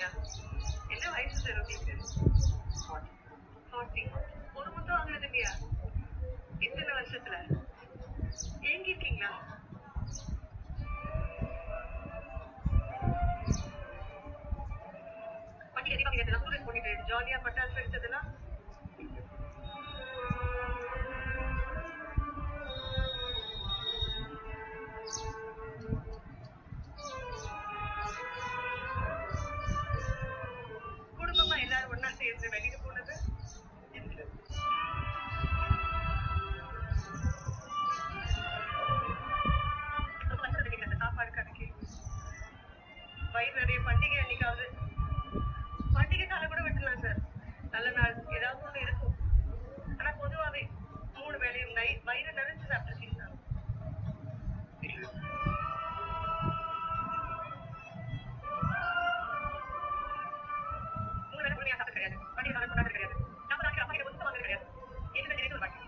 இருக்கீங்க? என்ன வயசு சார் உங்களுக்கு? 40. ஒரு முத்தம் வாங்கினது இல்லையா? இத்தனை வருஷத்துல ஏங்கி இருக்கீங்களா? பண்டிகை தீபாவளி ஸ்டூடெண்ட் போட்டுட்டு ஜாலியா பட்டாசு வெடிச்சதெல்லாம் குடும்பமா எல்லாரும் ஒன்னா சேர்ந்து வெளியில போனது சாப்பாடு கணக்கு வயிறு நிறைய பண்டிகை அன்னைக்காவது பண்டிகை காலம் கூட விட்டுலாம் சார். நல்ல நாள் ஏதாவது ஒண்ணு இருக்கும். ஆனா பொதுவாவே 3 வேளையும் வயிறு நிறைஞ்சு சாப்பிட்டுருக்கீங்களா? கிடையாது. பண்டிகை காலம் கொண்டாடுறது கிடையாது. நம்ம நாளைக்கு அப்பா கிட்ட ஒத்து வாங்குறது கிடையாது. எதுக்கு நினைக்கிற வாழ்க்கை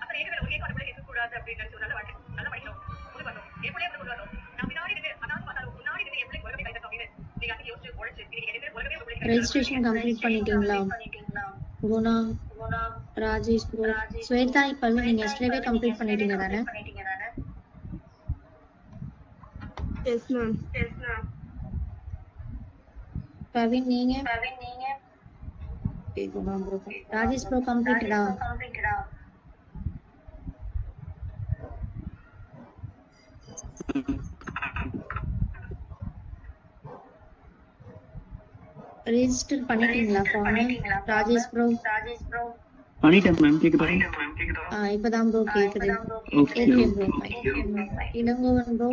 அத்தனை ஏற்கனவே ஒரே காலத்துல இருக்கக்கூடாது அப்படின்னு நினைச்சு நல்ல வாழ்க்கை நல்ல படிக்கணும் கொண்டு வரணும் எப்படியே கொண்டு வரணும். நான் முன்னாடி இருந்து அதாவது பார்த்தாலும் முன்னாடி இருந்து எப்படி உலகமே கைத்தட்டும் அப்படின்னு நீங்க அன்னைக்கு யோசிச்சு உழைச்சு நீங்க உலகமே ரெஜிஸ்ட்ரேஷன் கம்ப்ளீட் பண்ணிட்டீங்களா? குணா, ராஜேஷ் ப்ரோ, ஸ்வேதா இப்ப நீங்க எஸ்டர்டே கம்ப்ளீட் பண்ணிட்டீங்க தானே? S ma'am. பவின் நீங்க? குணா ப்ரோ, ராஜேஷ் ப்ரோ கம்ப்ளீட்டடா? ரெஜிஸ்டர் பண்ணிட்டீங்களா ஃபார்ம்? ராஜேஷ் ப்ரோ பண்ணிட்டேன் மேம். கேக்குதா? இப்பதான் ப்ரோ கேக்குது. Okay bro. Ilangovan bro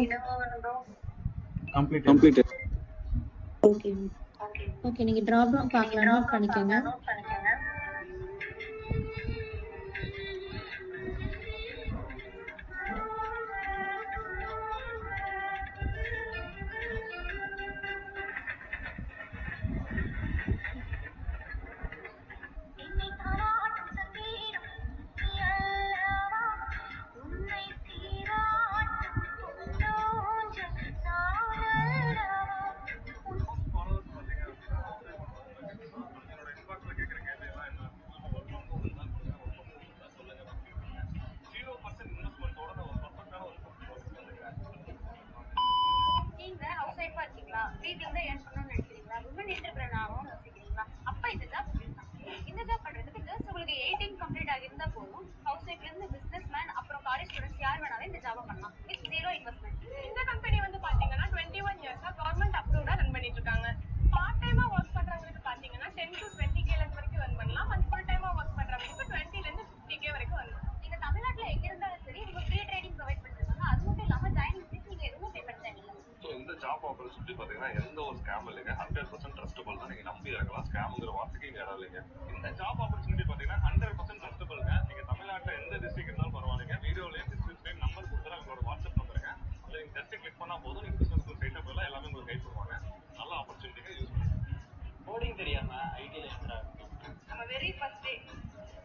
complete. Okay நீங்க டிராப் டவுன் பார்க்கலாம், நோட் பண்ணிக்கோங்க. எந்த ஒரு ஸ்கேம் இல்லைங்க. 100% ட்ரஸ்டபிள் தான். நீங்க நம்பி இருக்கலாம். ஸ்கேம்ங்கிற வார்த்தைக்கு இங்க இடம் இல்லைங்க. இந்த ஜாப் ஆப்பர்ச்சுனிட்டி பாத்தீங்கன்னா 100% ட்ரஸ்டபிள்ங்க. நீங்க தமிழ்நாட்டுல எந்த டிஸ்ட்ரிக்ட் இருந்தாலும் பரவாயில்லைங்க. வீடியோலயும் டிஸ்கிரிப்ஷன்லயும் நம்பர் கொடுத்துறேன். உங்களோட வாட்ஸ்அப் நம்பருங்க. அதுல நீங்க ஜஸ்ட் கிளிக் பண்ணா போதும். நீங்க பிசினஸ் ஸ்ட்ரைட்டா போயிடலாம். எல்லாமே உங்களுக்கு கைட் பண்ணுவாங்க. நல்ல ஆப்பர்ச்சுனிட்டிங்க, யூஸ் பண்ணுங்க. கோடிங் தெரியாம ஐடில நம்ம வெரி ஃபர்ஸ்ட் டே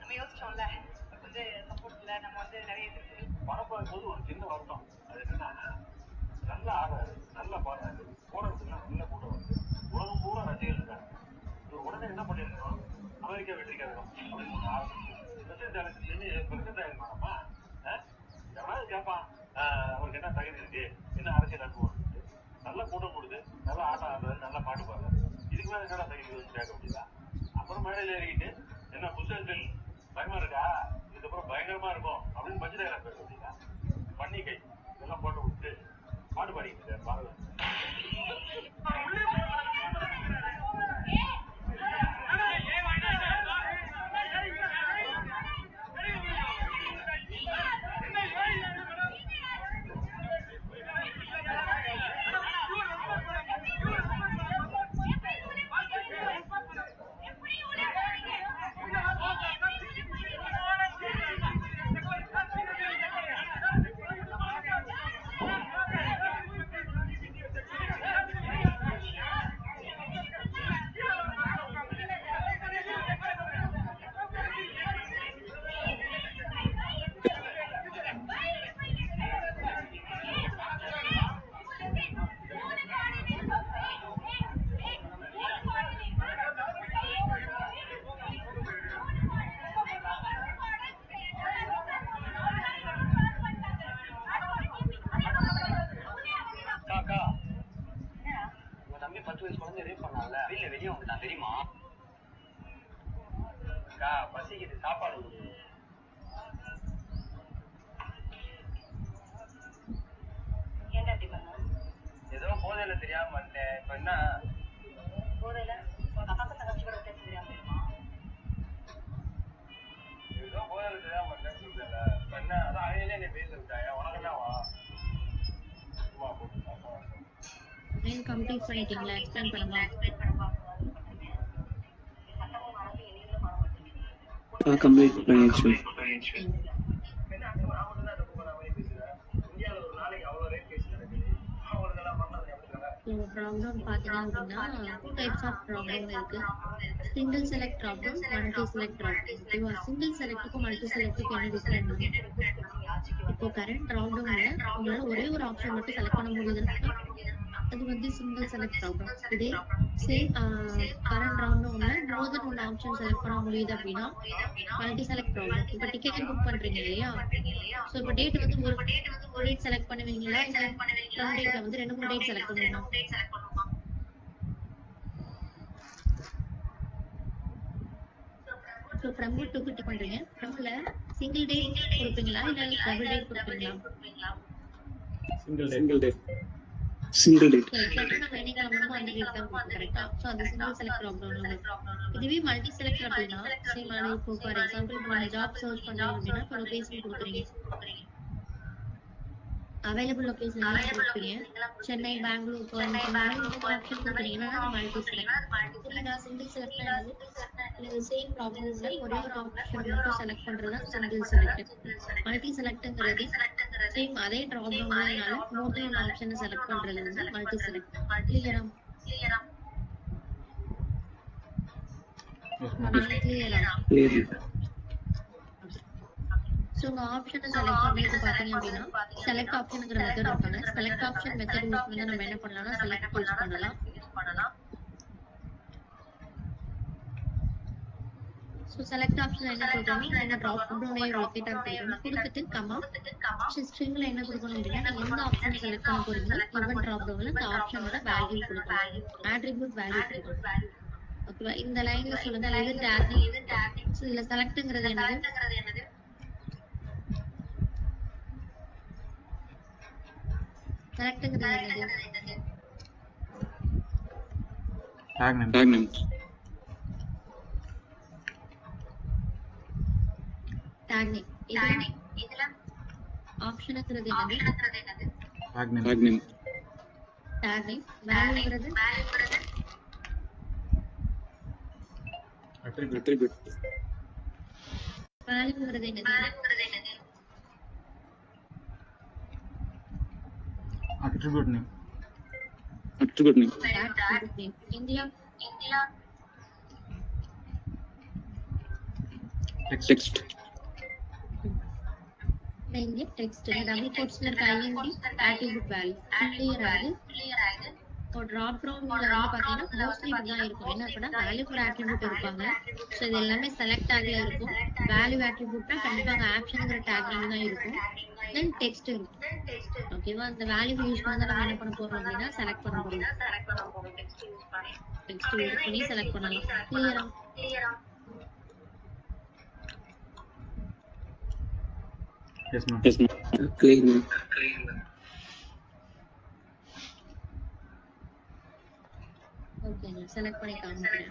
நம்ம யோசிச்சோம்ல சப்போர்ட் இல்ல. நம்ம நிறைய வரப்போது போது ஒரு சின்ன வருத்தம். அது என்னன்னா நல்ல ஆடுறாரு, நல்ல பாடுறாரு, போடுறதுன்னா நல்ல கூட வருது. உலகம் பூரா ரசிகர்கள் இருக்காங்க. ஒரு உடனே என்ன பண்ணிருக்கோம், அமெரிக்கா வெற்றி கழகம் அப்படின்னு ஒன்று ஆரம்பிச்சு பிரசிடண்ட் ஆயிருமானப்பா. எவனாவது கேட்பான் அவருக்கு என்ன தகுதி இருக்கு, என்ன அரசியல் அனுபவம் இருக்கு, நல்ல கூட்டம் கொடுத்து நல்ல ஆட்டம் ஆடுறாரு, நல்ல பாட்டு பாடுறாரு, இதுக்கு மேல என்னடா தகுதி வச்சு கேட்க முடியல. அப்புறம் மேடையில் ஏறிக்கிட்டு என்ன புத்தகத்தில் பயமா இருக்கா, இதுக்கப்புறம் பயங்கரமா இருக்கும் அப்படின்னு பஞ்சதாரா பேச முடியல. பன்னிக்கை இதெல்லாம் போட்டு விட்டு பாட்டு பாடிக்கிட்டு பாருங்க. தெரியுமா? அக்கா பசிக்குது, சாப்பாடு கொடு. ஏன்டா இப்படி பண்ண? ஏதோ போதையில தெரியாம பண்ணிட்டேன். இப்ப என்ன? போதையில உங்க அப்பாக்கு தங்கச்சி கூட பேச தெரியாம போயிருமா? ஏதோ போதையில தெரியாம பண்ணிட்டேன்னு சொல்றேன்ல. இப்ப என்ன? அதான் அவையிலே என்னை பேச விட்டாங்க. உனக்கு என்னவா? சும்மா போட்டு லைன் கம்ப்ளீட் பண்ணிட்டீங்களா? எக்ஸ்பிளைன் பண்ணுமா? சட்டமும் மறந்து என்னையும் மறந்து கம்ப்ளீட் பண்ணிடுச்சு. என்ன அங்க நான் மட்டும் தான் தப்பு பண்ண மாதிரி பேசுறேன். இந்தியாவில ஒரு நாளைக்கு அவ்வளவு ரேட் கேஸ் நடக்குது. அவங்களுக்கெல்லாம் பண்றது எப்படி? ஸோ ப்ராப்ளம் பார்த்தீங்க அப்படின்னா 2 டைப்ஸ் ஆஃப் ப்ராப்ளம் இருக்கு. Single select problem, multi select problem. ஓகேவா? சிங்கிள் செலக்ட்டுக்கும் மல்டி செலக்ட்டுக்கும் என்ன டிஃபரெண்ட்? இப்போ கரண்ட் ப்ராப்ளம்ல உங்களால ஒரே ஒரு ஆப்ஷன் மட்டும் செலக்ட் பண்ண முடியுதுன்னா அது வந்து சிங்கிள் செலக்ட் ப்ராப்ளம். இதே சேம் கரண்ட் ப்ராப்ளம்ல மோர் தென் ஒன் ஆப்ஷன் செலக்ட் பண்ண முடியுது அப்படின்னா மல்டி செலக்ட் ப்ராப்ளம். இப்போ டிக்கெட் புக் பண்றீங்க இல்லையா? ஸோ இப்போ டேட் வந்து ஒரு டேட் செலக்ட் பண்ணுவீங்களா இல்லை ஃப்ரம் டேட்ல வந்து 2-3 டேட் செலக்ட் பண்ணுவீங்களா? ஸோ ஃப்ரம் டு கிளிக் பண்றீங்க. ஃப்ரம்ல சிங்கிள் டேட் கொடுப்பீங்களா இல்லை டபுள் டேட் கொடுப்பீங்களா? Single date. Single date. எக்ஸாக்ட்டா நம்ம என்ன கிளம்பணுமோ அந்த டேட் தான் கொடுப்போம். கரெக்டா? ஸோ அது சிங்கிள் செலக்ட் ப்ராப்ளம்ல வரும். இதுவே மல்டி செலக்ட் அப்படின்னா சேம் இப்போ ஃபார் எக்ஸாம்பிள் இப்போ நம்ம ஜாப் சர்ச் பண்றோம் அப்படின்னா இப்போ லொகேஷன் கொடுக்குறீங்க. அவைலபிள் லொகேஷன் எல்லாம் கொடுப்பீங்க. சென்னை, பெங்களூர், கோயம்புத்தூர் இந்த மாதிரி மூணு ஆப்ஷன் கொடுக்குறீங்கன்னா அது மல்டி செலக்ட். புரியுதா? சிங்கிள் செலக்ட்னா என்னது? சேம் ப்ராப்ளம்ல ஒரே ஒரு ஆப்ஷன் மட்டும் செலக்ட் பண்றது தான் சிங்கிள் செலக்ட். மல்டி செலக்ட்ங்கிறது சேம் அதே ப்ராப்ளம்னால மோர் தென் ஒன் ஆப்ஷனை செலக்ட் பண்றது வந்து மல்டி செலக்ட். கிளியரா? கிளியர். ஸோ உங்க ஆப்ஷனை செலக்ட் பண்ணிட்டு பாத்தீங்க அப்படின்னா செலக்ட் ஆப்ஷனுங்கிற மெத்தட் இருக்காங்க. செலக்ட் ஆப்ஷன் மெத்தட் யூஸ் பண்ணி நம்ம என்ன பண்ணலாம்னா செலக்ட் யூஸ் பண்ணலாம். ஸோ செலக்ட் ஆப்ஷன் என்ன கொடுக்கணும்? என்ன ட்ராப் டவுன் லொகேட் கொடுக்கணும். கொடுத்துட்டு கமா ஸ்ட்ரிங்ல என்ன கொடுக்கணும் அப்படின்னா நீங்க எந்த ஆப்ஷன் செலக்ட் பண்ண போறீங்களோ கிவன் ட்ராப் டவுன்ல இந்த ஆப்ஷனோட வேல்யூ கொடுக்கணும். ஆட்ரிபியூட் வேல்யூ கொடுக்கணும். ஓகேவா? இந்த லைன்ல சொல்லுங்க எது டேக்கிங். ஸோ இதுல செலக்ட்ங்கிறது என்னது? செலக்ட்ங்கிறது என்னது? Tag name. Tag name. இதுல ஆப்ஷன்ங்கிறது என்னது? Tag name. Tag name. வேல்யூங்கிறது Attribute. வேல்யூங்கிறது என்னது? Attribute name. Attribute name. India. Text. இங்க டெக்ஸ்ட் டபுள் கோட்ஸ்ல இருக்க ஐஎன்டி ஆட்ரிபியூட் வேல்யூ. கிளியர் ஆகுது. இப்போ டிராப் டவுன்ல வந்து பாத்தீங்கன்னா மோஸ்ட்லி இப்படிதான் இருக்கும். என்ன அப்படின்னா வேல்யூ ஒரு ஆட்ரிபியூட் இருப்பாங்க. ஸோ இது எல்லாமே செலக்ட் டேக்ல இருக்கும். வேல்யூ ஆட்ரிபியூட்னா கண்டிப்பா அங்க ஆப்ஷனுங்கிற டேக் நேம் தான் இருக்கும். தென் டெக்ஸ்ட் இருக்கும். ஓகேவா? அந்த வேல்யூ யூஸ் பண்ணி நம்ம என்ன பண்ண போறோம் அப்படின்னா செலக்ட் பண்ண போறோம். டெக்ஸ்ட் யூஸ் பண்ணி செலக்ட் பண்ணலாம். கிளியரா? Yes ma'am. Clear. ஓகே நான் செலக்ட் பண்ணி காமிக்கிறேன்.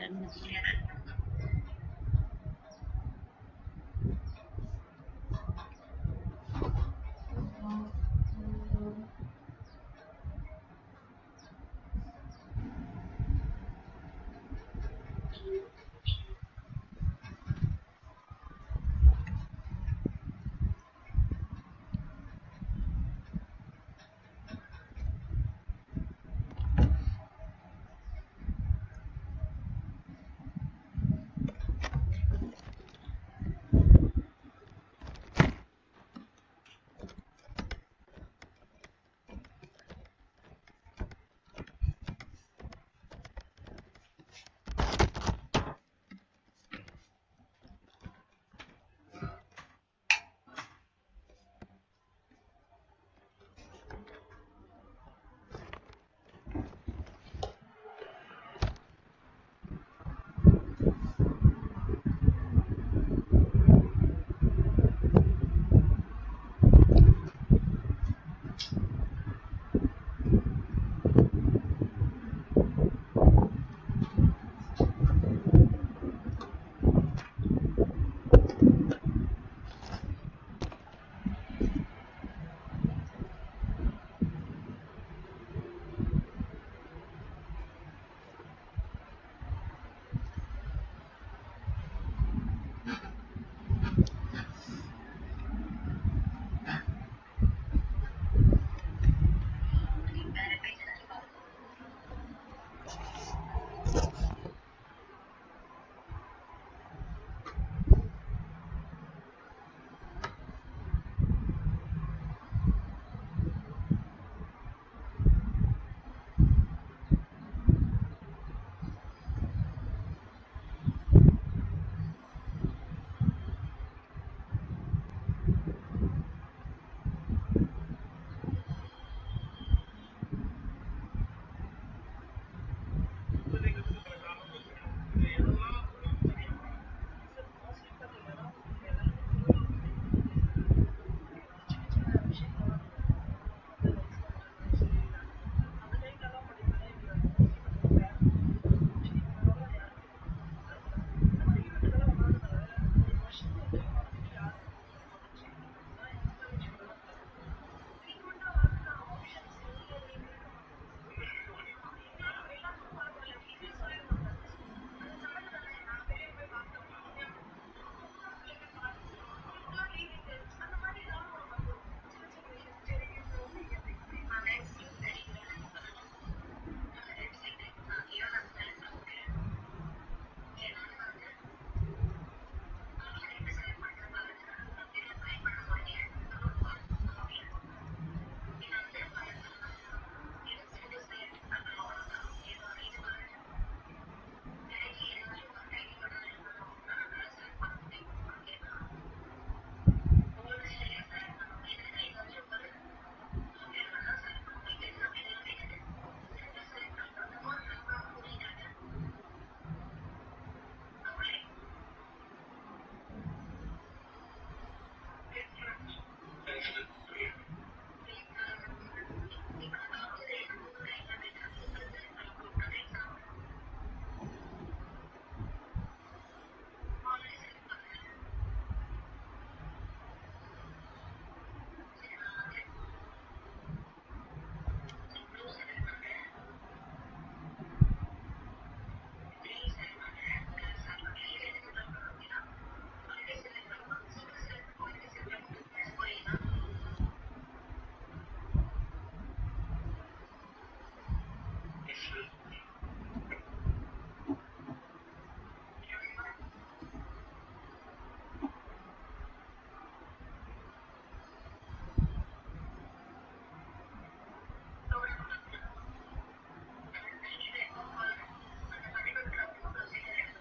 run பண்ணுங்க.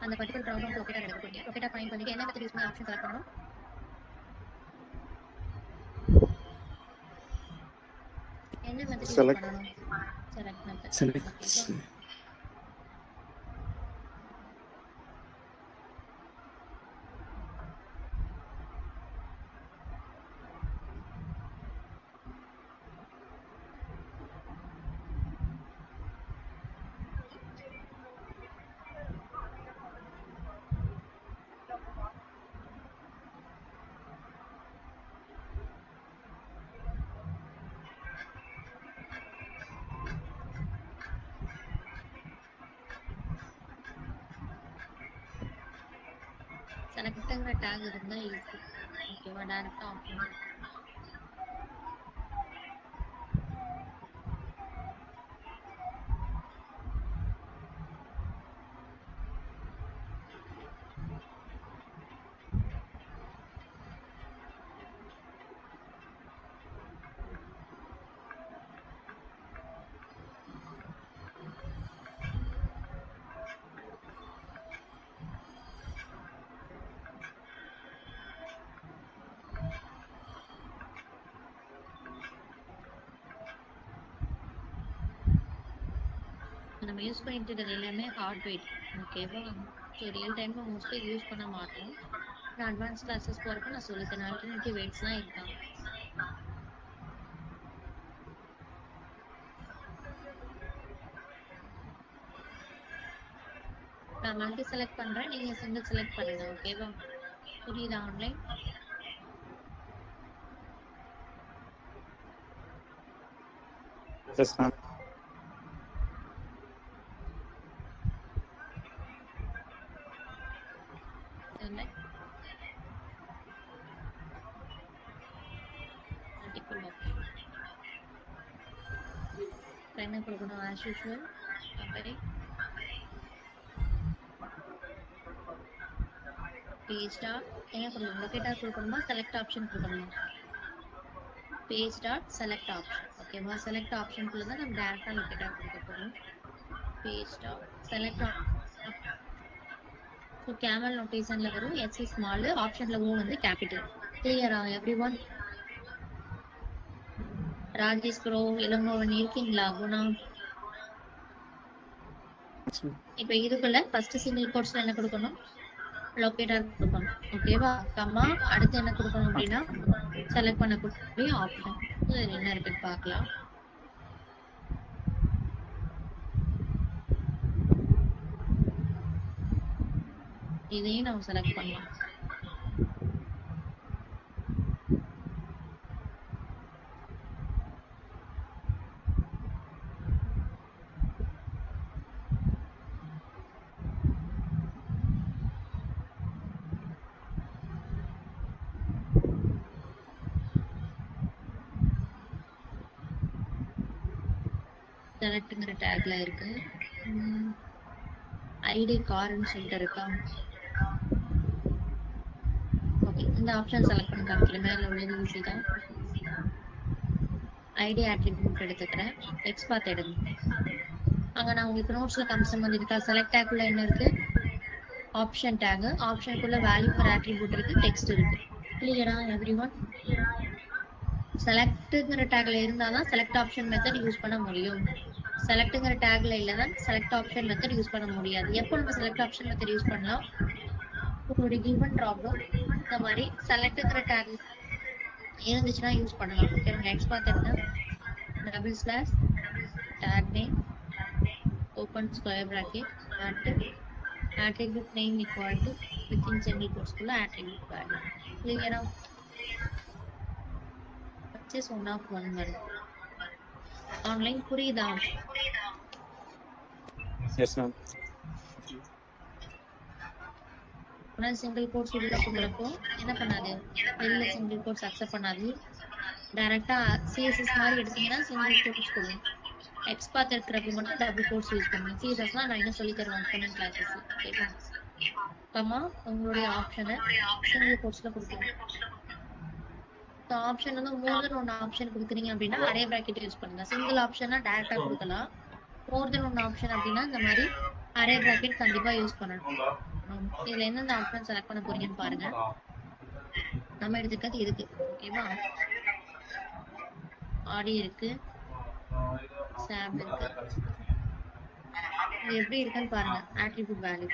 அந்த பர்டிகுலர் ப்ராப்ளம் லொகேட்டா எடுக்க போறீங்க. லொகேட்டா ஃபைண்ட் பண்ணிட்டு என்ன மெத்தட் யூஸ் பண்ணி ஆப்ஷன் செலக்ட் பண்ணணும். என்ன மெத்தட் யூஸ் பண்ணணும்? Select method. செலக்ட்ங்கிற டேக் இருந்தா ஈஸி. ஓகேவா, டைரக்டா ஆப்ஷன். நம்ம யூஸ் பண்ணிட்டு இருக்கிறது எல்லாமே ஹார்ட்வேர். ஓகேவா, ஸோ ரியல் டைம்ல மோஸ்ட்லி யூஸ் பண்ண மாட்டோம். நான் அட்வான்ஸ் கிளாஸஸ் போகிறப்ப நான் சொல்லித்தரேன், ஆல்டர்னேட்டிவ் வெயிட்ஸ்லாம் இருக்காங்க. நான் மல்டி செலக்ட் பண்றேன், நீங்க சிங்கிள் செலக்ட் பண்ணுங்க. ஓகேவா, புரியுதா? Online yes ma'am. என்ன கொடுக்கணும்? ஆஸ் யூஷுவல் பேஜ் டாட் என்ன கொடுக்கணும்? லொகேட்டர் கொடுக்கணுமா, செலக்ட் ஆப்ஷன் கொடுக்கணுமா? Page dot select option. ஓகேவா, செலக்ட் ஆப்ஷனுக்குள்ள தான் நம்ம டேரக்டா லொகேட்டர் கொடுக்க போறோம். Page dot select. So camel நோட்டேஷன்ல வரும் எஸ் ஸ்மால், ஆப்ஷன்ல ஓ வந்து கேபிட்டல். கிளியரா எவ்ரிஒன்? ராஜேஷ் ப்ரோ, இளங்கோவன் இருக்கீங்களா? குணா, இப்ப இதுக்குள்ள ஃபர்ஸ்ட் சிங்கிள் கோட்ஸ்ல என்ன கொடுக்கணும்? லொகேட்டர் கொடுக்கணும். ஓகேவா, கம்மா அடுத்து என்ன கொடுக்கணும் அப்படின்னா செலக்ட் பண்ணக்கூடிய ஆப்ஷன். இதுல என்ன இருக்குன்னு பார்க்கலாம். இதையும் நம்ம செலக்ட் பண்ணலாம். செலக்ட்ங்கிற டேக்ல இருக்கு. ஐடி கார்னு சொல்லிட்டு இருக்கா. ஓகே, இந்த ஆப்ஷன் செலக்ட் பண்ணி காமிக்கிறேன். மேல உள்ளது ஈஸி தான். ஐடி ஆட்ரிபியூட் எடுத்துக்கிறேன். எக்ஸ் பாத் எடுங்க. அங்க நான் உங்களுக்கு நோட்ஸ்ல கம்சம் பண்ணிருக்கா. செலக்ட் டேக்குள்ள என்ன இருக்கு? Option tag. ஆப்ஷனுக்குள்ள வேல்யூ ஃபார் ஆட்ரிபியூட் இருக்கு, டெக்ஸ்ட் இருக்கு. கிளியரா எவ்ரிஒன்? செலக்ட்ங்கிற டேக்ல இருந்தாதான் செலக்ட் ஆப்ஷன் மெத்தட் யூஸ் பண்ண முடியும். செலக்ட்ங்கிற டேக்ல இல்லைன்னா செலக்ட் ஆப்ஷன் மெத்தட் யூஸ் பண்ண முடியாது. எப்போ நம்ம செலக்ட் ஆப்ஷன் மெத்தட் யூஸ் பண்ணலாம்? உங்களுடைய கிவன் ப்ராப்ளம் இந்த மாதிரி செலக்ட்ங்கிற டேக் இருந்துச்சுன்னா யூஸ் பண்ணலாம். ஓகே, எக்ஸ் பார்த்துருங்க. Double slash take name open square bracket attribute name equal to within single quotes குள்ள attribute value. கிளியரா? பர்ச்சேஸ் 1 of 1 வரும். ஆன்லைன் புரியுதா? Yes ma'am. சிங்கிள் கோட்ஸ் உள்ள கொடுக்குறப்போ என்ன பண்ணாது? வெளியில சிங்கிள் கோட்ஸ் அக்செப்ட் பண்ணாது. டைரக்டா சிஎஸ்எஸ் மாதிரி எடுத்தீங்கன்னா சிங்கிள் கோட்ஸ் கொடுங்க. எக்ஸ் பாத் இருக்கிறப்ப மட்டும் டபுள் கோட்ஸ் யூஸ் பண்ணுங்க. சிஎஸ்எஸ்லாம் நான் என்ன சொல்லி தருவேன் அப்கமிங் கிளாஸஸ். ஓகேவா, கம்மா உங்களுடைய ஆப்ஷனை சிங்கிள் கோட்ஸ்ல கொடுக்கணும். ஆப்ஷன் வந்து மோர் தென் ஒன் ஆப்ஷன் கொடுக்குறீங்க அப்படின்னா அரே பிராக்கெட் யூஸ் பண்ணுங்க. சிங்கிள் ஆப்ஷனா டைரக்டா கொடுக்கலாம். மோர் தென் ஒன் ஆப்ஷன் அப்படின்னா இந்த மாதிரி அரே பிராக்கெட் கண்டிப்பா யூஸ் பண்ணணும். இதுல எந்தெந்த ஆப்ஷன் செலக்ட் பண்ண போறீங்கன்னு பாருங்க. நம்ம எடுத்துக்கிறது இருக்கு. ஓகேவா, ஆடி இருக்கு, சாம் இருக்கு. இது எப்படி இருக்குன்னு பாருங்க. Attribute value.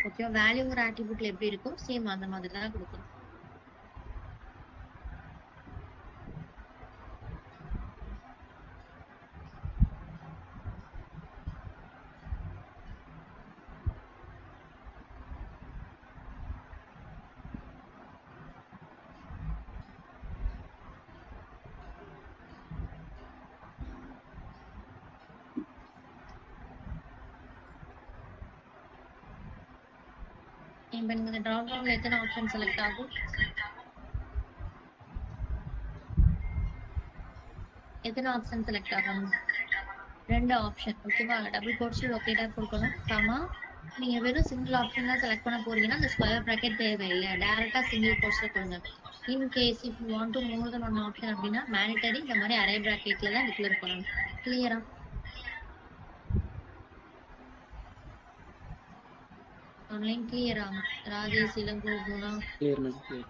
ஓகேவா, வேல்யூங்கிற ஆட்ரிபியூட்ல எப்படி இருக்கும் சேம் அந்த மாதிரி தான் கொடுக்கணும். இப்போ நீங்க இந்த ட்ராப் டவுன்ல எத்தனை ஆப்ஷன் செலக்ட் ஆகும்? எத்தனை ஆப்ஷன் செலக்ட் ஆகும்? 2 ஆப்ஷன். ஓகேவா? டபுள் கோட்ஸ்ல லொகேட்டர் கொடுக்கணும். கமா நீங்க வெறும் சிங்கிள் ஆப்ஷன் தான் செலக்ட் பண்ண போறீங்கன்னா அந்த ஸ்கொயர் பிராக்கெட் தேவையில்லை. டைரக்டா சிங்கிள் கோட்ஸ்ல கொடுங்க. In case if you want to more then 1 option அப்படின்னா மேனிட்டரி இந்த மாதிரி அரே பிராக்கெட்ல தான் டிக்ளேர் பண்ணணும். கிளியரா? ஆன்லைன் கிளியரா? Rajesh, Ilango, Guna clear ma'am clear.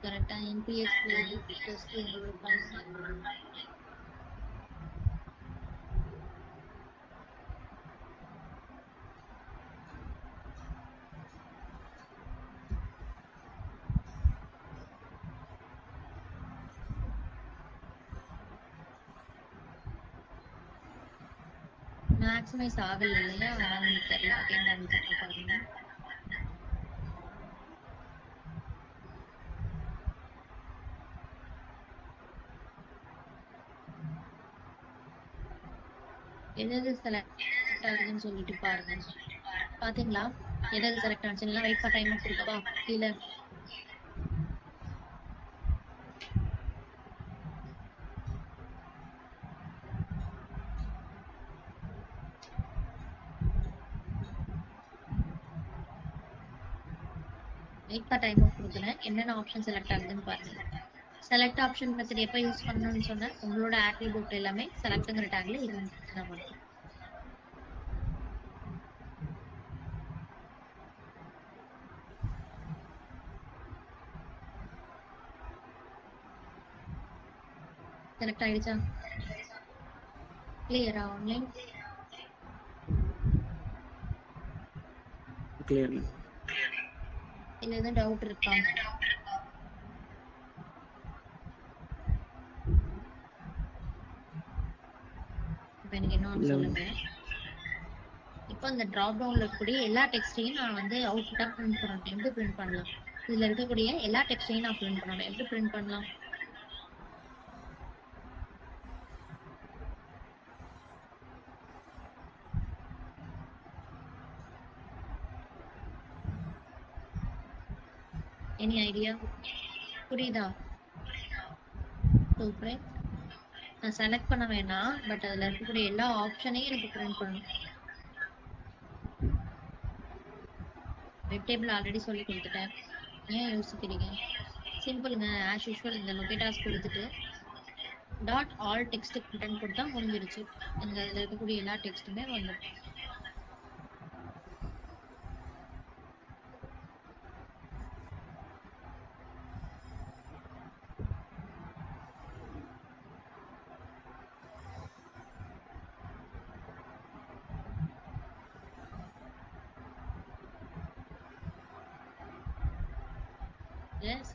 கரெக்டா? NPX டெஸ்ட் எங்களோட பண்ணலாம். மேக்ஸிமைஸ் ஆகல இல்லையா? அதனால எனக்கு தெரியல. அகைன் ரன் பண்ணி பாருங்க. எது செலக்ட் ஆகுதுன்னு சொல்லிட்டு பாருங்க. பாத்தீங்களா? எது செலக்ட் ஆச்சுன்னா வெயிட் ஃபார் டைம் கொடுக்கவா? கீழே வெயிட் ஃபார் டைம் கொடுக்குறேன். என்னென்ன ஆப்ஷன் செலக்ட் ஆகுதுன்னு பாருங்க. செலக்ட் ஆப்ஷன் மெத்தட் எப்போ யூஸ் பண்ணணும்னு சொன்னேன்? உங்களோட ஆட்ரிபியூட் எல்லாமே செலக்ட்ங்கிற டேக்ல இருந்துச்சுன்னா மட்டும். செலக்ட் ஆயிடுச்சா? கிளியரா? Online clear ma'am. இல்ல எதுவும் டவுட் இருக்கா? இப்போ எனக்கு என்ன சொல்லுங்க. இப்போ இந்த டிராப் டவுன்ல இருக்கக்கூடிய எல்லா டெக்ஸ்டையும் நான் வந்து அவுட்புட்டா பிரிண்ட் பண்ணணும். எப்படி பிரிண்ட் பண்ணலாம்? இதுல இருக்கக்கூடிய எல்லா டெக்ஸ்டையும் நான் பிரிண்ட் பண்ணணும். எப்படி பிரிண்ட் பண்ணலாம்? Any idea? புரியுதா? சூப்பர். நான் செலக்ட் பண்ண வேணாம், பட் அதுல இருக்கக்கூடிய எல்லா ஆப்ஷனையும் எனக்கு பிரிண்ட் பண்ணணும். வெப் டேபிள் ஆல்ரெடி சொல்லி கொடுத்துட்டேன். ஏன் யோசிக்கிறீங்க? சிம்பிளுங்க. ஆஸ் யூஷுவல் இந்த லொகேட்டாஸ் கொடுத்துட்டு டாட் ஆல் டெக்ஸ்ட் கண்டென்ட் கொடுத்தா முடிஞ்சிருச்சு. இந்த இதுல இருக்கக்கூடிய எல்லா டெக்ஸ்ட்டுமே வந்துடும்.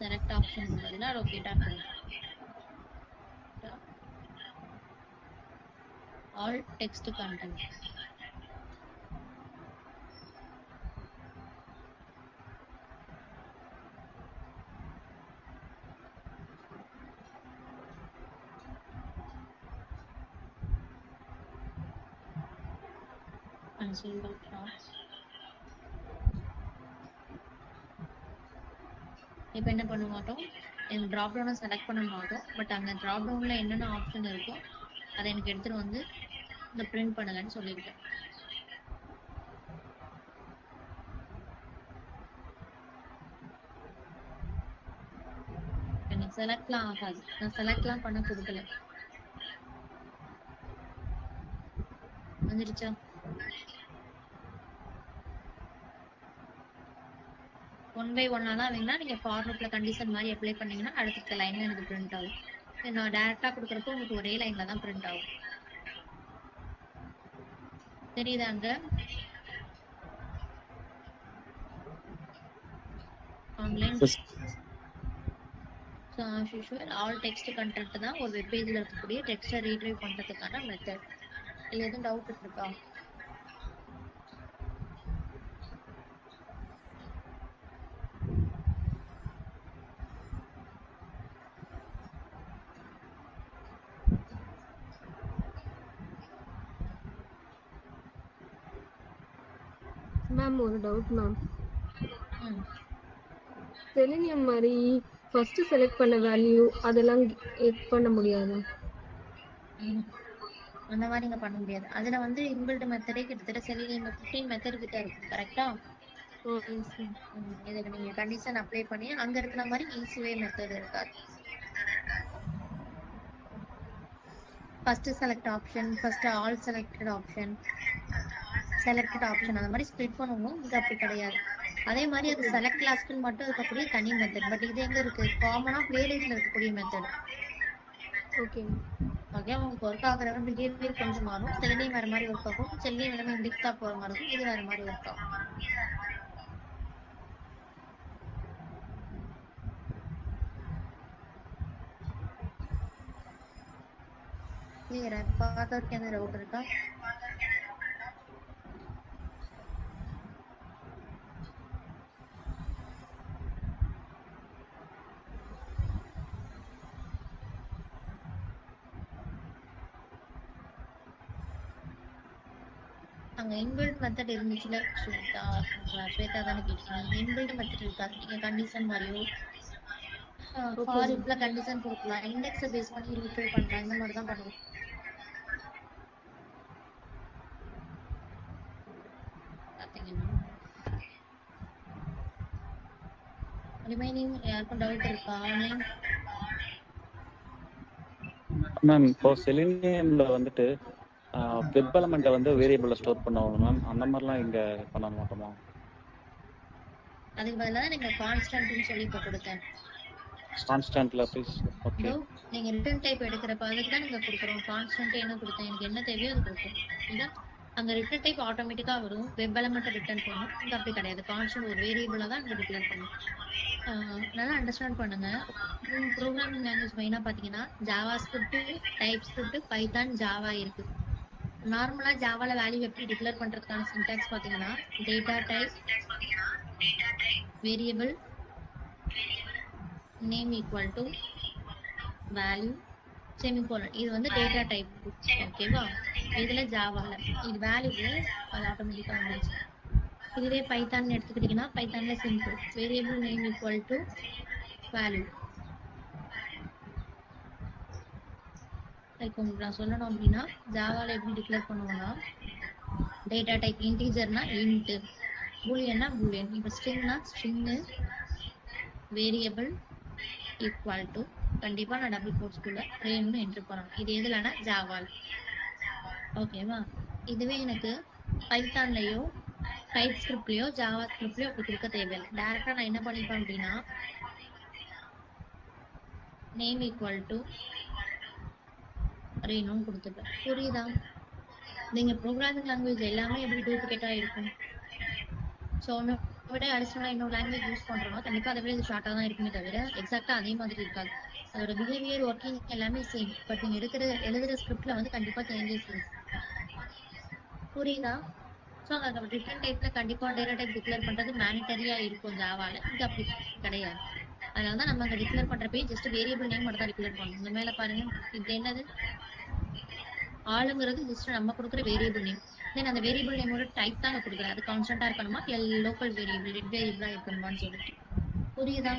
செலக்ட் ஆப்ஷன் பதிலாக லொகேட்டா ஆல் டெக்ஸ்ட் கண்டென்ட். இப்போ என்ன பண்ண மாட்டோம்? எனக்கு ட்ராப் டவுனை செலக்ட் பண்ண மாட்டோம். பட் அந்த ட்ராப் டவுன்ல என்னென்ன ஆப்ஷன் இருக்கோ அதை எனக்கு எடுத்துட்டு வந்து இந்த பிரிண்ட் பண்ணுங்கன்னு சொல்லியிருக்கேன். எனக்கு செலக்ட்லாம் ஆகாது. நான் செலக்ட்லாம் பண்ண கொடுக்கல. வந்துருச்சா? ஒன் பை ஒன்னா தான் வேணா நீங்க ஃபார்வர்ட்ல கண்டிஷன் மாதிரி அப்ளை பண்ணீங்கன்னா அடுத்த லைன்ல எனக்கு பிரிண்ட் ஆகும். நான் டைரக்டா கொடுக்குறப்போ உங்களுக்கு ஒரே லைன்ல தான் பிரிண்ட் ஆகும். தெரியுதாங்க? Online so as usual all text content தான் ஒரு வெப் பேஜில் இருக்கக்கூடிய டெக்ஸ்ட்டை ரீட்ரைவ் பண்ணுறதுக்கான மெத்தட். இல்லை எதுவும் டவுட் இருக்கா? மேம் ஒரு டவுட் மேம். ம். செலினியம் மாதிரி ஃபர்ஸ்ட் செலக்ட் பண்ண வேல்யூ அதெல்லாம் பண்ண முடியாதா? ம். அந்த மாதிரி நீங்க பண்ண முடியாது. அதுல வந்து இன்பில்ட் மெத்தடே கிட்டத்தட்ட செலினியம் 15 மெத்தட் கிட்ட இருக்கும். கரெக்டா? Yes ma'am. இதுக்கு நீங்க கண்டிஷன் அப்ளை பண்ணி அங்க இருக்கிற மாதிரி ஈஸிவே மெத்தட் இருக்காது. First select option, first all selected option, selected option அந்த மாதிரி ஸ்ப்ளிட் பண்ணுவோம். இது அப்படி கிடையாது. அதே மாதிரி அது செலக்ட் லாஸ்ட்னு மட்டும் இருக்கக்கூடிய தனி மெத்தட். பட் இது எங்க இருக்கு? காமனா பிளேலிஸ்ட்ல இருக்கக்கூடிய மெத்தட். ஓகே. ஓகே, உங்களுக்கு ஒர்க் ஆகுற பிஹேவியர் கொஞ்சம் மாறும். செலினியம் வேற மாதிரி ஒர்க் ஆகும், செலினியம் எல்லாமே இண்டிக்டா போற மாதிரி இருக்கும், இது வேற மாதிரி ஒர்க் ஆகும். கிளியரா? பார்த்ததுக்கு எந்த டவுட் இருக்கா? அங்க இன்பில்ட் மெத்தட் இருந்துச்சுல ஸ்வேதா, ஸ்வேதா தானே கேட்டீங்க. இன்பில்ட் மெத்தட் இருக்காது. நீங்க கண்டிஷன் மாதிரியோ ஃபார் லூப்ல கண்டிஷன் கொடுக்கலாம், இண்டெக்ஸை பேஸ் பண்ணி ரீஃபில் பண்ணலாம், இந்த மாதிரி தான் பண்ணுவோம். பார்த்தீங்கன்னா ரிமைனிங் யாருக்கும் டவுட் இருக்கா? ஆன்லைன் மேம் இப்போ செலினியம்ல வந்துட்டு வெப் எலமெண்ட்டை வந்து வேரியபிள்ல ஸ்டோர் பண்ணுவாங்க மேம். அந்த மாதிரிலாம் இங்க பண்ண மாட்டோமா? அதுக்கு பதிலாக நீங்க கான்ஸ்டன்ட்னு சொல்லி இப்போ கொடுத்தேன். கான்ஸ்டன்ட்ல ப்ளீஸ். ஓகே. நீங்க ரிட்டர்ன் டைப் எடுக்கிறப்ப அதுக்கு தான் நீங்க கொடுக்குறோம். கான்ஸ்டன்ட் என்ன கொடுத்தேன், எனக்கு என்ன தேவையோ அது கொடுக்கும். இதான் அங்க ரிட்டர்ன் டைப் ஆட்டோமேட்டிக்கா வரும். வெப் எலமெண்ட் ரிட்டர்ன் பண்ணும். இங்க அப்படி கிடையாது. கான்ஸ்டன்ட் ஒரு வேரியபிளா தான் இங்க டிக்ளேர் பண்ணும். நல்லா அண்டர்ஸ்டாண்ட் பண்ணுங்க. ப்ரோக்ராமிங் லாங்குவேஜ் மெயினா பாத்தீங்கன்னா Java script, type script, Python, Java இருக்கு. நார்மலா ஜாவால வேல்யூ எப்படி டிக்ளேர் பண்றதுக்கான சின்டாக்ஸ் பாத்தீங்கன்னா data type, variable name equal to value, semicolon. இது வந்து டேட்டா டைப். ஓகேவா? இதுல ஜாவால இது வேல்யூ அது ஆட்டோமேட்டிக்கா வந்துருச்சு. இதுவே பைத்தான் எடுத்துக்கிட்டீங்கன்னா பைத்தான்ல simple, variable name equal to value. Like உங்களுக்கு நான் சொல்லணும் அப்படின்னா ஜாவால எப்படி டிக்ளேர் பண்ணுவோம்னா டேட்டா டைப் இன்டீஜர்னா இன்ட், பூலியன்னா பூலியன், இப்போ ஸ்ட்ரிங்னா ஸ்ட்ரிங்கு, வேரியபிள் ஈக்குவல் டு கண்டிப்பா நான் டபுள் கோட்ஸ்குள்ள ரேன்னு என்ட்ரு பண்ணணும். இது எதுலன்னா ஜாவால. ஓகேவா? இதுவே எனக்கு பைத்தான்லயோ டைப் ஸ்கிரிப்ட்லயோ ஜாவா ஸ்கிரிப்ட்லயோ அப்படி கொடுக்க தேவையில்லை. டேரக்டா நான் என்ன பண்ணிப்பேன் அப்படின்னா நேம் ஈக்குவல் டு ரேன்னு கொடுத்துப்பேன். புரியுதா? நீங்க ப்ரோக்ராமிங் லாங்குவேஜ் எல்லாமே எப்படி டூப்ளிகேட்டா இருக்கும். ஸோ ஒன்று விட அடிஷனலாக இன்னொரு லாங்குவேஜ் யூஸ் பண்ணுறோம்னா கண்டிப்பாக அதை விட இது ஷார்ட்டாக தான் இருக்குமே தவிர எக்ஸாக்டாக அதே மாதிரி இருக்காது. அதோட பிஹேவியர், ஒர்க்கிங் எல்லாமே சேம். பட் நீங்கள் எழுதுகிற ஸ்கிரிப்ட்ல வந்து கண்டிப்பாக சேஞ்சஸ் இருக்கும். புரியுதா? ஸோ அங்கே டிஃப்ரெண்ட் டைப்ல கண்டிப்பாக டேட்டா டைப் டிக்ளேர் பண்ணுறது மேனிட்டரியாக இருக்கும் ஜாவால. இது அப்படி கிடையாது. அதனால தான் நம்ம அங்கே டிக்ளேர் பண்ணுறப்பே ஜஸ்ட் வேரியபிள் நேம் மட்டும் தான் டிக்ளேர் பண்ணணும். இந்த மேலே பாருங்க, இது என்னது? ஆளுங்கிறது ஜஸ்ட் நம்ம கொடுக்குற வேரியபிள் நேம். தென் அந்த வேரியபிள் நேமோட டைப் தான் கொடுக்குறேன். அது கான்ஸ்டன்டா இருக்கணுமா இல்லை லோக்கல் வேரியபிள் ரெட் வேரியபிளா இருக்கணுமான்னு சொல்லிட்டு. புரியுதா?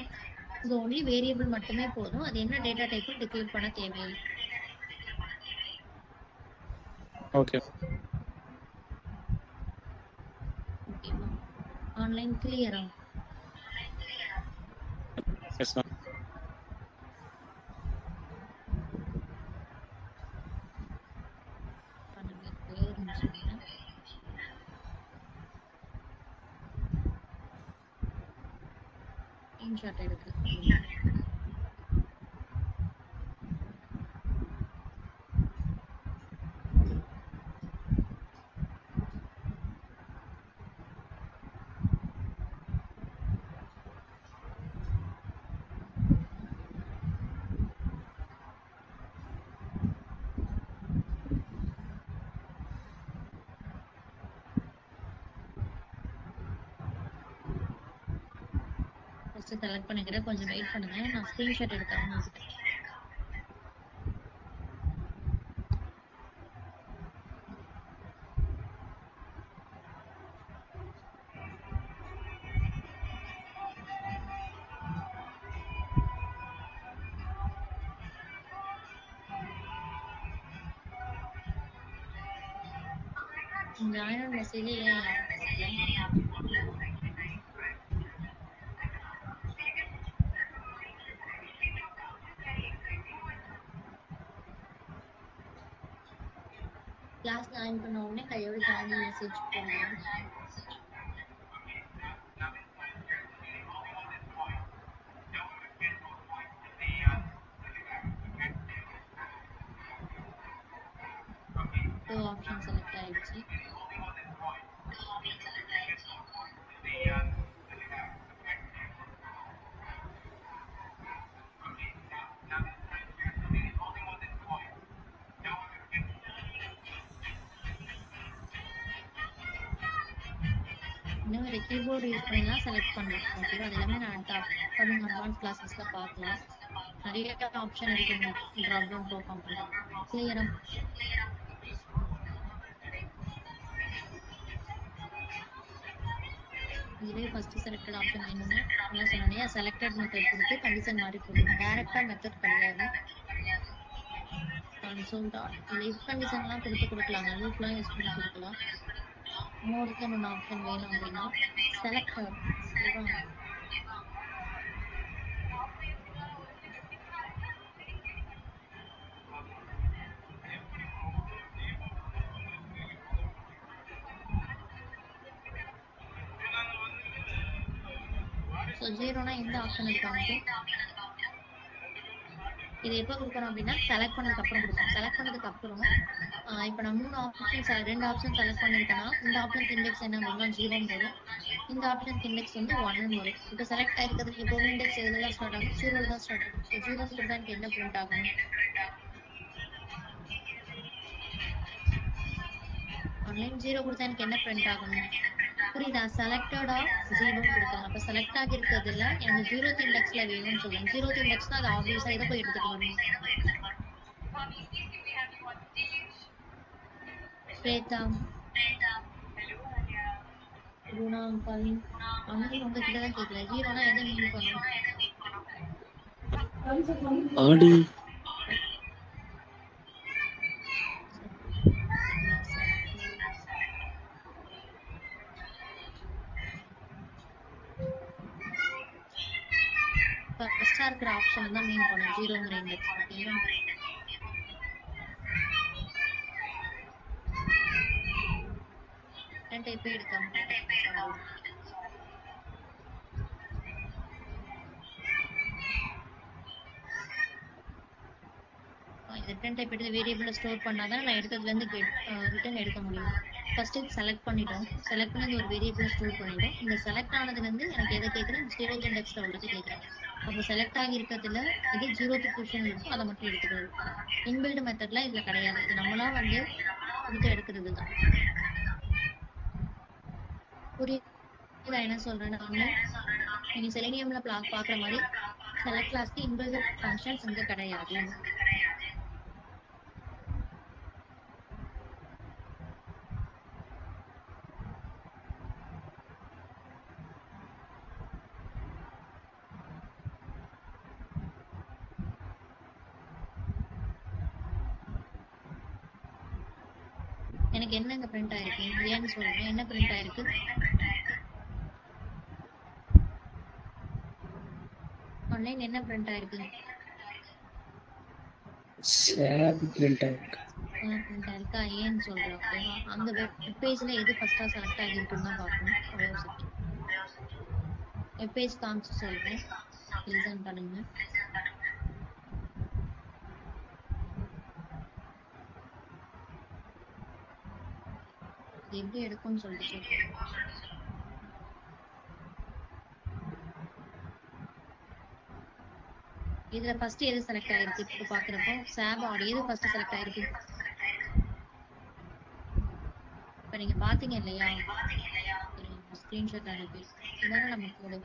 இது ஒன்லி வேரியபிள் மட்டுமே போதும். அது என்ன டேட்டா டைப் டிக்ளேர் பண்ண தேவையில்லை. ஓகே. ஓகேவா? ஆன்லைன் கிளியரா? Yes ma'am. ஸ்கிரீன்ஷாட் எடுக்கு. செலக்ட் பண்ணிக்கிறேன், கொஞ்சம் வெயிட் பண்ணுங்க. நான் ஸ்கிரீன்ஷாட் எடுத்தேன். ஜாயின் ஆன் மெசேஜ் ஏன் வரல? கிளாஸ் ஜாயின் பண்ண உடனே கையோட ஜாயின் மெசேஜ் போடுங்க. ஆப்ஷன் செலக்ட் ஆயிடுச்சு. இன்னும் ஒரு கீபோர்டு யூஸ் பண்ணி தான் செலக்ட் பண்ணலாம். ஓகேவா? அது எல்லாமே நான் அப்கமிங் அட்வான்ஸ் கிளாஸஸ்ல பார்க்கலாம். நிறைய ஆப்ஷன் இருக்குங்க ட்ராப் டவுன் பெர்ஃபார்ம் பண்ணலாம். கிளியரா? இதுவே ஃபர்ஸ்ட் செலக்டட் ஆப்ஷன் வேணும்னா என்ன சொன்னீங்க, செலக்டட் மெத்தட் கொடுத்து கண்டிஷன் மாதிரி கொடுக்கணும். டைரக்டா மெத்தட் கிடையாது. கன்சோல் டாட் லிவ் கண்டிஷன்லாம் கொடுக்கலாம், லூப்லாம் யூஸ் பண்ணி கொடுக்கலாம். மோருக்கு இன்னொன்று ஆப்ஷன் வேணும் அப்படின்னா செலக்டட். ஸோ ஜீரோனா எந்த ஆப்ஷன் இருக்காங்க? இது எப்போ கொடுக்கணும் அப்படின்னா செலக்ட் பண்ணதுக்கு அப்புறம் கொடுக்கணும். செலக்ட் பண்ணதுக்கு அப்புறம் இப்போ நான் 3 ஆப்ஷன்ஸ் 2 ஆப்ஷன் செலக்ட் பண்ணியிருக்கேன்னா இந்த ஆப்ஷனுக்கு இண்டெக்ஸ் என்ன வரும்னா 0 வரும். இந்த ஆப்ஷனுக்கு இண்டெக்ஸ் வந்து 1 வரும். இப்போ செலக்ட் ஆயிருக்கிறதுக்கு எப்போவுமே இண்டெக்ஸ் எதுல தான் ஸ்டார்ட் ஆகும்? 0 தான் ஸ்டார்ட் ஆகும். ஸோ 0 கொடுத்தா எனக்கு என்ன பிரிண்ட் ஆகணும்? ஆன்லைன் 0 கொடுத்தா எனக்கு என்ன பிரிண்ட் ஆகணும்? புரியுதா? செலக்டடா 0 கொடுக்கலாம். அப்ப செலக்ட் ஆகிருக்கிறதுல எனக்கு 0th இண்டெக்ஸ்ல வேணும்னு சொல்லுங்க. 0th இண்டெக்ஸ்னா அது ஆப்வியஸா இதை போய் எடுத்துக்கலாம். ஸ்வேதா, குணா, பவின், அண்ணன் உங்ககிட்ட தான் கேட்கல. 0னா எதை மீன் பண்ணும்? ஆடி ஃபர்ஸ்டா இருக்கிற ஆப்ஷன் தான் மீன் பண்ணும் 0ங்கிற இண்டெக்ஸ். ஓகேவா? டைப் எடுக்காம ரிட்டர்ன் டைப் எடுத்து வேரியபிள ஸ்டோர் பண்ணாதான் நான் எடுத்ததுல இருந்து ரிட்டர்ன் எடுக்க முடியும். ஃபர்ஸ்ட் செலக்ட் பண்ணிட்டோம். செலக்ட் பண்ணி ஒரு வேரியபிள ஸ்டோர் பண்ணிட்டோம். இந்த செலக்ட் ஆனதுல இருந்து எனக்கு எதை கேட்குறேன்? 0th இண்டெக்ஸ்ல உள்ளது கேட்குறேன். அப்போ செலக்ட் ஆகி இருக்கிறதுல இது 0th பொசிஷன் இருக்கும், அதை மட்டும் எடுத்துக்கிறது. இன்பில்ட் மெத்தட்லாம் இதுல கிடையாது. இது நம்மளா வந்து கொடுத்து எடுக்கிறது தான். புரியுதா என்ன சொல்றேன்? நீங்க செலினியம்ல பாக்குற மாதிரி செலக்ட் கிளாஸ்க்கு இன்பில்ட் ஃபங்க்ஷன்ஸ் இங்க கிடையாது. எனக்கு என்னங்க பிரிண்ட் ஆயிருக்கு? ஏன்னு சொல்றேன். என்ன பிரிண்ட் ஆயிருக்கு? ஆன்லைன் என்ன பிரிண்ட் ஆயிருக்கு? சேப் பிரிண்ட் ஆயிருக்கு. பிரிண்ட் ஆயிருக்கா? ஏன்னு சொல்றேன். ஓகேவா? அந்த வெப் பேஜ்ல எது ஃபர்ஸ்டா செலக்ட் ஆகிருக்குன்னு தான் பார்க்கணும். ஒரே ஒரு செகண்ட் வெப் பேஜ் காமிச்சு சொல்றேன், லிசன் பண்ணுங்க. எப்படி எடுக்கும்னு சொல்லிட்டு இதுல ஃபர்ஸ்ட் எது செலக்ட் ஆயிருக்கு? இப்போ பாக்குறப்போ சாப் ஆடி எது ஃபர்ஸ்ட் செலக்ட் ஆயிருக்கு? இப்ப நீங்க பாத்தீங்க இல்லையா? ஸ்கிரீன்ஷாட் அனுப்பி இதான நம்ம கோடு.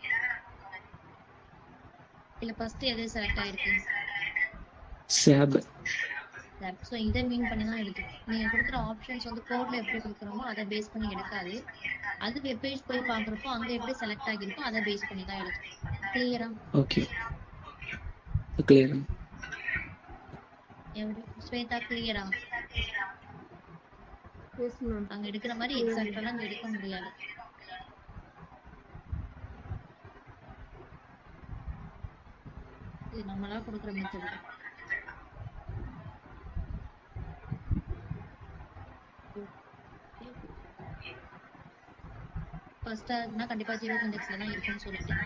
இல்ல ஃபர்ஸ்ட் எது செலக்ட் ஆயிருக்கு? சாப். ஸோ இதை மீன் பண்ணி தான் எடுக்கும். நீங்க கொடுக்குற ஆப்ஷன்ஸ் வந்து கோட்ல எப்படி கொடுக்குறோமோ அதை பேஸ் பண்ணி எடுக்காது. அது வெப் பேஜ் போய் பாக்குறப்போ அங்க எப்படி செலக்ட் ஆகிருக்கோ அதை பேஸ் பண்ணி தான் எடுக்கும். கிளியரா? Okay clear. ஸ்வேதா கிளியரா? Yes ma'am. அங்க எடுக்கிற மாதிரி எக்ஸாக்டாலாம் அங்க எடுக்க முடியாது. இது நம்மளா கொடுக்குற மெத்தட் தான். ஃபர்ஸ்டா இருக்குன்னா கண்டிப்பா 0 இண்டெக்ஸ்ல தான் இருக்கும்னு சொல்லிட்டு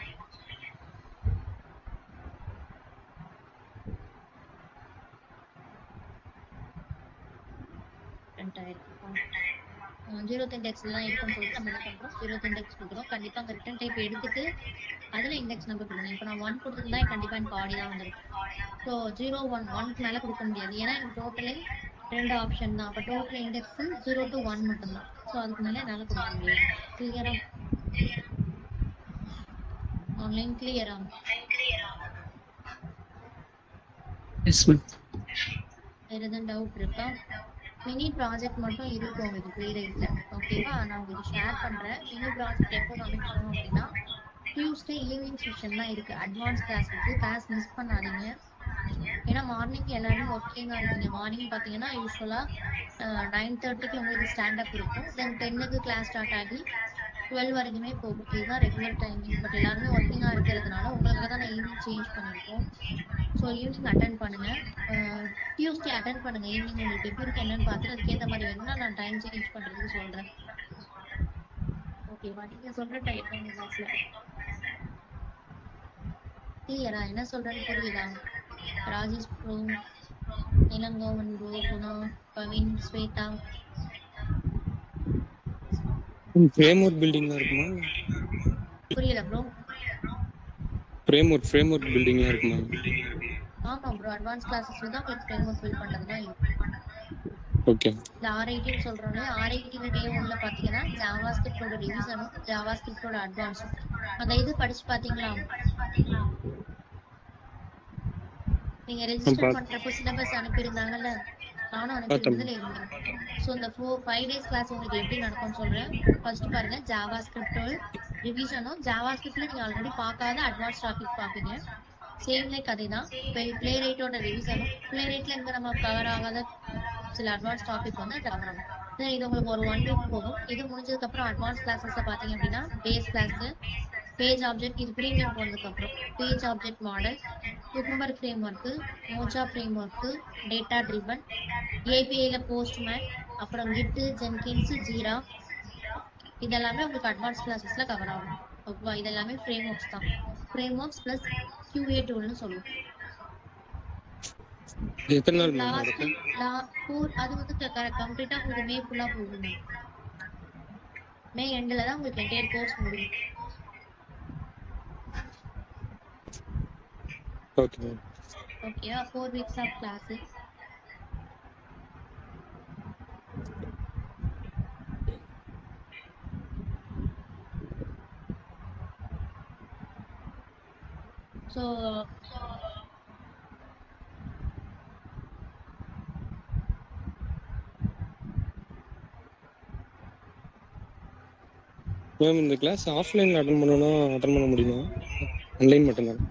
ஜீரோத் இண்டெக்ஸ்ல தான் இருக்கும்னு சொல்லிட்டு நம்ம என்ன பண்றோம், ஜீரோத் இண்டெக்ஸ் கொடுக்குறோம். கண்டிப்பா அங்க ரிட்டர்ன் டைப் எடுத்துட்டு அதுல இண்டெக்ஸ் நம்பர் கொடுக்கணும். இப்போ நான் 1 கொடுத்துருந்தா கண்டிப்பா எனக்கு ஆடி தான் வந்திருக்கும். ஸோ 0 1 1க்கு மேல கொடுக்க முடியாது, ஏன்னா எனக்கு டோட்டலே 2 ஆப்ஷன் தான். அப்போ டோட்டல் இண்டெக்ஸ் 0 to 1 மட்டும்தான். ஸோ அதுக்கு மேல என்னால கொடுக்க முடியாது. கிளியரா? ஆன்லைன் கிளியரா? Yes ma'am. வேற எதுவும் டவுட் இருக்கா? மினி ப்ராஜெக்ட் மட்டும் இருக்கும் உங்களுக்கு ப்ளேரைட்ல. ஓகேவா? நான் உங்களுக்கு ஷேர் பண்றேன். மினி ப்ராஜெக்ட் எப்போ காமிக்கணும் அப்படின்னா டியூஸ்டே ஈவினிங் செஷன் தான் இருக்கு. அட்வான்ஸ் கிளாஸ் இருக்கு. கிளாஸ் மிஸ் பண்ணாதீங்க. ஏன்னா மார்னிங் எல்லாரும் ஒர்க்கிங்கா இருக்கீங்க. மார்னிங் பாத்தீங்கன்னா யூஸ்வலா 9:30க்கு உங்களுக்கு ஸ்டாண்ட் அப் இருக்கும். தென் 10க்கு கிளாஸ் ஸ்டார்ட் ஆகி 12 வரைக்குமே போகும். இதுதான் ரெகுலர் டைமிங். பட் எல்லாருமே ஒர்க்கிங்கா இருக்கிறதுனால உங்களுக்காக தான் நான் ஈவினிங் சேஞ்ச் பண்ணிருக்கோம். ஸோ ஈவினிங் அட்டன் பண்ணுங்க. டியூஸ்டே அட்டன் பண்ணுங்க. ஈவினிங் உங்களுக்கு எப்படி இருக்கு என்னன்னு பார்த்துட்டு அதுக்கேற்ற மாதிரி வேணும்னா நான் டைம் சேஞ்ச் பண்றதுக்கு சொல்றேன். ஓகேவா? நீங்க சொல்ற டைம் தான் கிளாஸ்ல கிளியரா? என்ன சொல்றேன்னு புரியுதா? Rajesh bro, Ilangovan bro, Guna, Bhavin, Shweta. Framework பில்டிங்லாம் இருக்குமா? புரியல ப்ரோ. ஃப்ரேம்வொர்க் பில்டிங்லாம் இருக்குமா? ஆமா ப்ரோ, அட்வான்ஸ் கிளாஸஸ்ல தான் உங்களுக்கு ஃப்ரேம்வொர்க் பில்ட் பண்றதுலாம் இருக்கும். ஓகே. இந்த R18 சொல்றோம்ல, R18 டே 1ல பாத்தீங்கன்னா ஜாவா ஸ்கிரிப்டோட ரிவிஷனும் ஜாவா ஸ்கிரிப்டோட அட்வான்ஸும் அந்த இது படிச்சு பாத்தீங்களா? நீங்க ரெஜிஸ்டர் பண்றப்போ சிலபஸ் அனுப்பியிருந்தாங்கல்ல, நானும் அனுப்பியிருந்ததுல இருந்தேன். ஸோ இந்த 5 டேஸ் கிளாஸ் உங்களுக்கு எப்படி நடக்கும்னு சொல்றேன். ஃபர்ஸ்ட் பாருங்க, ஜாவா ஸ்கிரிப்ட் ரிவிஷனும் ஜாவா ஸ்கிரிப்ட்ல நீங்க ஆல்ரெடி பார்க்காத அட்வான்ஸ் டாபிக் பார்ப்பீங்க. சேம் லைக் அதே தான். பிளே ரைட்டோட ரிவிஷனும் பிளே ரைட்ல இருந்து நம்ம கவர் ஆகாத சில அட்வான்ஸ் டாபிக் வந்து கவர் ஆகும். இது உங்களுக்கு ஒரு 1 வீக் போகும். இது முடிஞ்சதுக்கு அப்புறம் அட்வான்ஸ் கிளாஸஸ்ல பாத்தீங்க அப்படின்னா பேஸ் கிளாஸ், பேஜ் ஆப்ஜெக்ட், இது ப்ரீமியம் போனதுக்கு அப்புறம் page object model, Cucumber framework, Mocha framework, data driven, ஏபிஐல போஸ்ட்மேன், அப்புறம் கிட்டு, ஜென்கின்ஸ், ஜீரா, இதெல்லாமே உங்களுக்கு அட்வான்ஸ் கிளாஸஸ்ல கவர் ஆகும். ஓகேவா? இதெல்லாமே ஃப்ரேம் ஒர்க்ஸ் தான். ஃப்ரேம் ஒர்க்ஸ் பிளஸ் QA டூல்னு சொல்லுவோம். எத்தனை நாள் மேம் லாஸ்ட் நடக்கும்? அது வந்து கம்ப்ளீட்டா உங்களுக்கு மே ஃபுல்லா போகுங்க. மே எண்ட்ல தான் உங்களுக்கு என்டையர் கோர்ஸ் முடியும். ஓகே. ஓகேவா? 4 weeks of class. So ma'am இந்த கிளாஸ் ஆஃப்லைன்ல அட்டன் பண்ணனும்னா அட்டன் பண்ண முடியுமா? ஆன்லைன் மட்டும் தான்.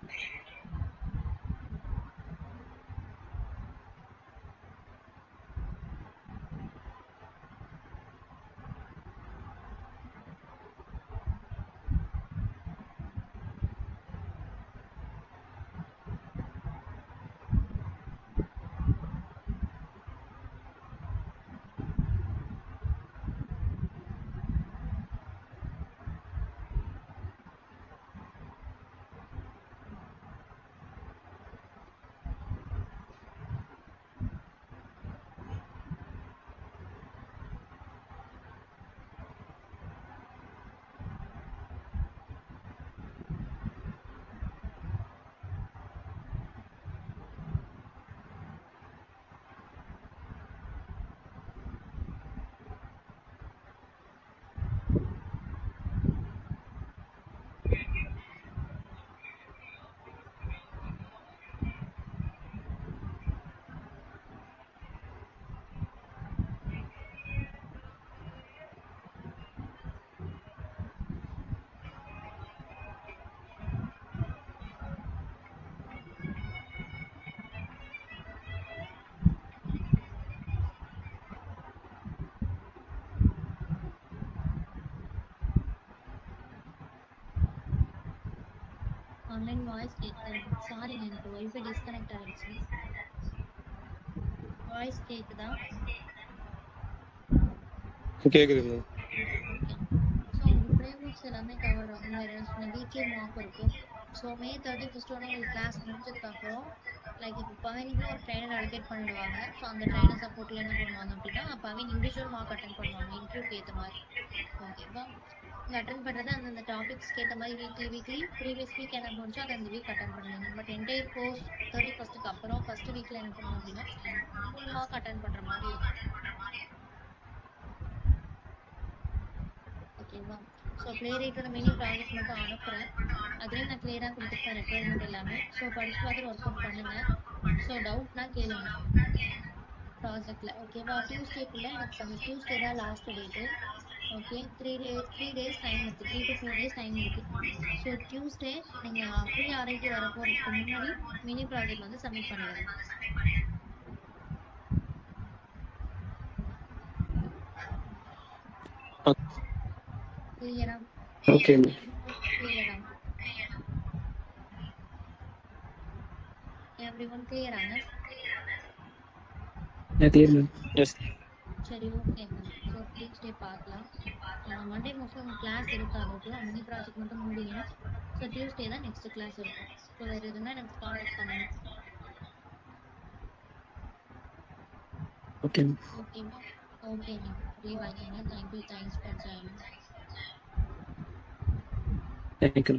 வாய்ஸ் கேட்குது. சாரிங்க, எனக்கு வைஃபை டிஸ்கனெக்ட் ஆயிடுச்சு. வாய்ஸ் கேக்குதா? கேக்குது மேம். ஸோ உங்களுக்கு ப்ளே புக்ஸ் எல்லாமே கவர் ஆகும். வேறு வீக்லி மார்க் இருக்கும். ஸோ May 31 உங்களுக்கு கிளாஸ் முடிஞ்சதுக்கப்புறம் லைக் இப்போ பவனுக்குன்னு ஒரு ட்ரைனர் அலோகேட் பண்ணிடுவாங்க. ஸோ அந்த ட்ரைனர் சப்போர்ட்டில் என்ன பண்ணுவாங்க அப்படின்னா பவன் இண்டிவிஜுவல் மார்க் அட்டன் பண்ணுவாங்க இன்டர்வியூக்கு ஏற்ற மாதிரி. ஓகேவா? இங்கே அட்டன் பண்ணுறது அந்தந்த டாபிக்ஸ்க்கு ஏற்ற மாதிரி வீக்லி ப்ரீவியஸ் வீக் என்ன முடிச்சோ அதை அந்த வீக் அட்டன் பண்ணுவீங்க. பட் என்டையர் கோர்ஸ் 31st அப்புறம் ஃபர்ஸ்ட் வீக்கில் என்ன பண்ணணும் அப்படின்னா ஃபுல் மார்க் அட்டன் பண்ணுற மாதிரி இருக்கும். ஓகேவா? ஸோ ப்ளே ரைட்டோட மினி ப்ராஜெக்ட் மட்டும் அனுப்புகிறேன். அதுலேயும் நான் கிளியராக கொடுத்துருப்பேன் ரெக்குவயர்மெண்ட் எல்லாமே. ஸோ படிச்சு பார்த்துட்டு ஒர்க் அவுட் பண்ணுங்கள். ஸோ டவுட்னா கேளுங்க ப்ராஜெக்டில். ஓகேவா? டியூஸ்டேக்குள்ளே எனக்கு சப்மிட். டியூஸ்டே தான் last date. Okay, 3 days time இருக்குது. 3 to 4 days டைம் இருக்குது. ஸோ டியூஸ்டே நீங்கள் ப்ரீ ஆர்ஐடி வர போகிறதுக்கு முன்னாடி மினி ப்ராஜெக்ட் வந்து சப்மிட் பண்ணிடுங்க. கிளியரா? Okay ma'am. கிளியரா? எவ்ரிஒன் கிளியராங்க? Clear ma'am. எஸ். சரி, ஓகே மேம். ஸோ டியூஸ்டே பார்க்கலாம். மண்டே மோஸ்ட்லி உங்களுக்கு கிளாஸ் இருக்காது. ஓகேவா? மினி ப்ராஜெக்ட் மட்டும் முடிங்க. ஸோ டியூஸ்டே தான் நெக்ஸ்ட் கிளாஸ் இருக்கும். ஸோ வேறு எதுனா எனக்கு காண்டாக்ட் பண்ணுங்க. Okay ma'am. ஓகேவா? Okay ma'am. லீவ் ஆகிக்கோங்க. Thank you. Thanks for joining. Thank you.